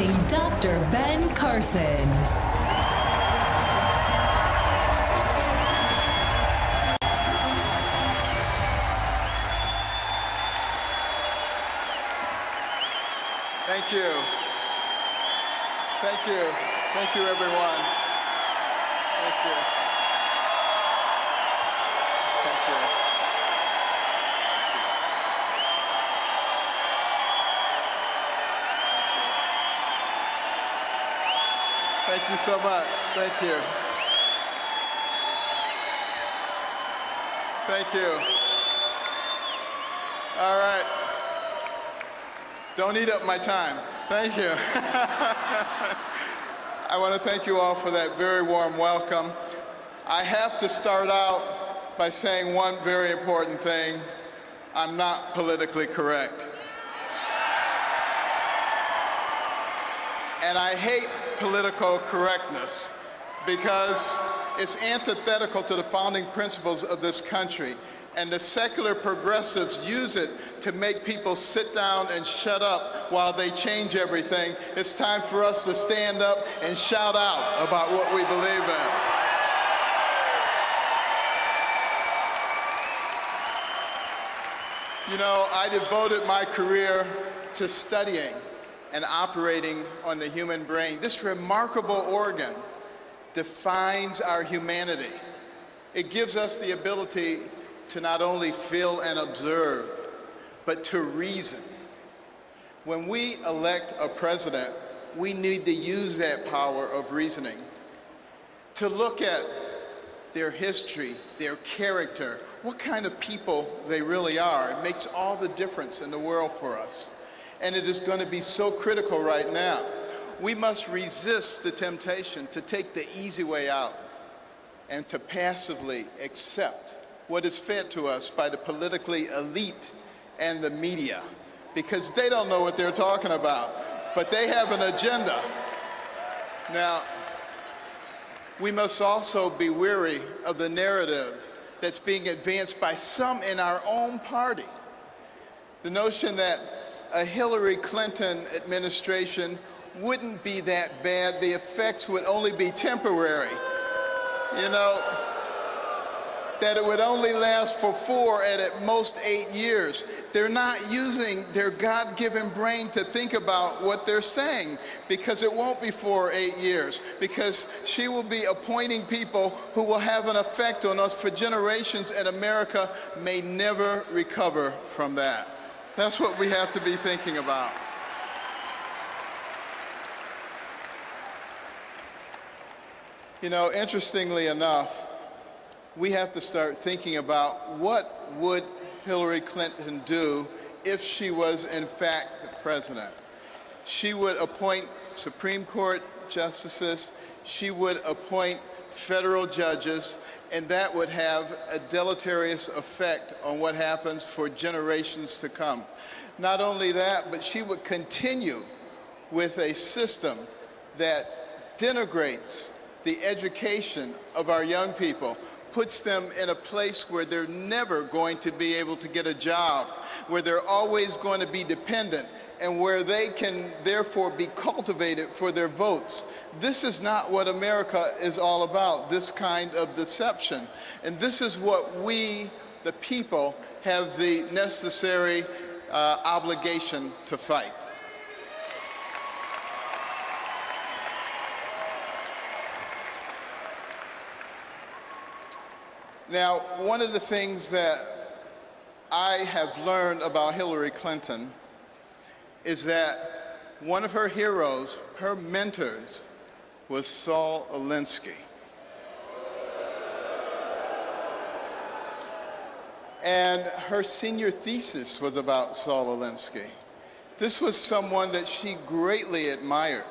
Introducing Dr. Ben Carson. Thank you. Thank you. Thank you, everyone. Thank you. Thank you. Thank you so much. Thank you. Thank you. All right. Don't eat up my time. Thank you. I want to thank you all for that very warm welcome. I have to start out by saying one very important thing. I'm not politically correct. And I hate political correctness because it's antithetical to the founding principles of this country. And the secular progressives use it to make people sit down and shut up while they change everything. It's time for us to stand up and shout out about what we believe in. You know, I devoted my career to studying and operating on the human brain. This remarkable organ defines our humanity. It gives us the ability to not only feel and observe, but to reason. When we elect a president, we need to use that power of reasoning to look at their history, their character, what kind of people they really are. It makes all the difference in the world for us. And it is going to be so critical right now. We must resist the temptation to take the easy way out and to passively accept what is fed to us by the politically elite and the media, because they don't know what they're talking about, but they have an agenda. Now, we must also be weary of the narrative that's being advanced by some in our own party. The notion that a Hillary Clinton administration wouldn't be that bad, the effects would only be temporary. You know, that it would only last for 4 and at most 8 years. They're not using their God-given brain to think about what they're saying, because it won't be 4 or 8 years, because she will be appointing people who will have an effect on us for generations, and America may never recover from that. That's what we have to be thinking about. You know, interestingly enough, we have to start thinking about what would Hillary Clinton do if she was in fact the president. She would appoint Supreme Court justices, she would appoint federal judges, and that would have a deleterious effect on what happens for generations to come. Not only that, but she would continue with a system that denigrates the education of our young people, puts them in a place where they're never going to be able to get a job, where they're always going to be dependent, and where they can therefore be cultivated for their votes. This is not what America is all about, this kind of deception. And this is what we, the people, have the necessary obligation to fight. Now, one of the things that I have learned about Hillary Clinton is that one of her heroes, her mentors, was Saul Alinsky. And her senior thesis was about Saul Alinsky. This was someone that she greatly admired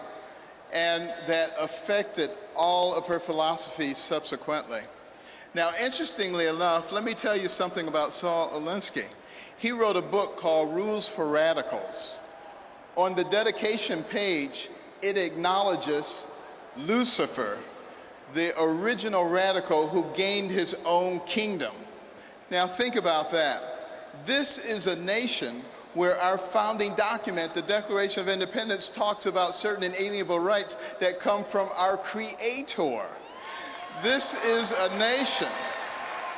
and that affected all of her philosophies subsequently. Now, interestingly enough, let me tell you something about Saul Alinsky. He wrote a book called Rules for Radicals. On the dedication page, it acknowledges Lucifer, the original radical who gained his own kingdom. Now, think about that. This is a nation where our founding document, the Declaration of Independence, talks about certain inalienable rights that come from our Creator. This is a nation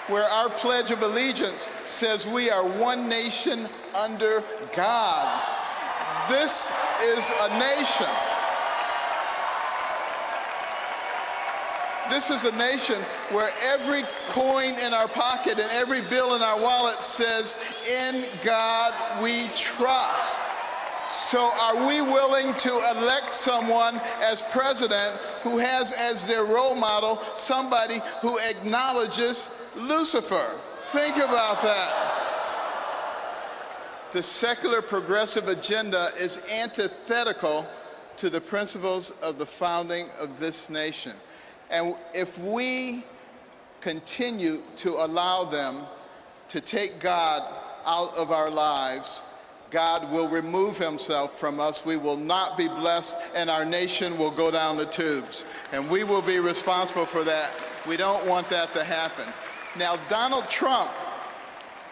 where our Pledge of Allegiance says we are one nation under God. This is a nation. This is a nation where every coin in our pocket and every bill in our wallet says, "In God we trust." So are we willing to elect someone as president who has as their role model somebody who acknowledges Lucifer? Think about that. The secular progressive agenda is antithetical to the principles of the founding of this nation. And if we continue to allow them to take God out of our lives, God will remove himself from us. We will not be blessed, and our nation will go down the tubes. And we will be responsible for that. We don't want that to happen. Now, Donald Trump,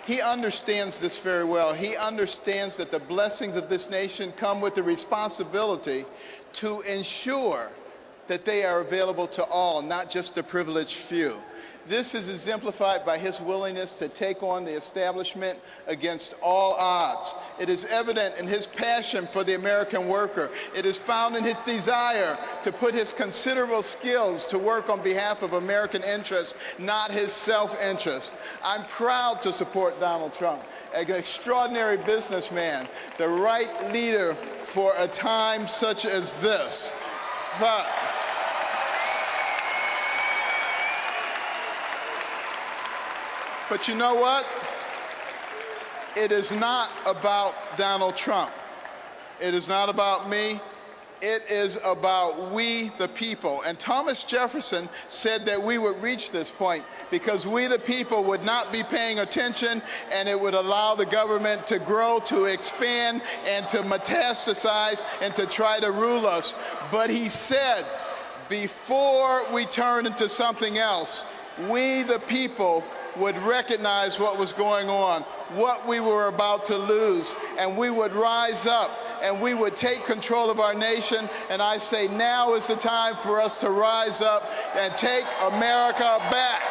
he understands this very well. He understands that the blessings of this nation come with the responsibility to ensure that they are available to all, not just the privileged few. This is exemplified by his willingness to take on the establishment against all odds. It is evident in his passion for the American worker. It is found in his desire to put his considerable skills to work on behalf of American interests, not his self-interest. I'm proud to support Donald Trump, an extraordinary businessman, the right leader for a time such as this. But you know what? It is not about Donald Trump. It is not about me. It is about we, the people. And Thomas Jefferson said that we would reach this point because we, the people, would not be paying attention, and it would allow the government to grow, to expand, and to metastasize, and to try to rule us. But he said, before we turn into something else, we, the people, would recognize what was going on, what we were about to lose, and we would rise up and we would take control of our nation. And I say now is the time for us to rise up and take America back.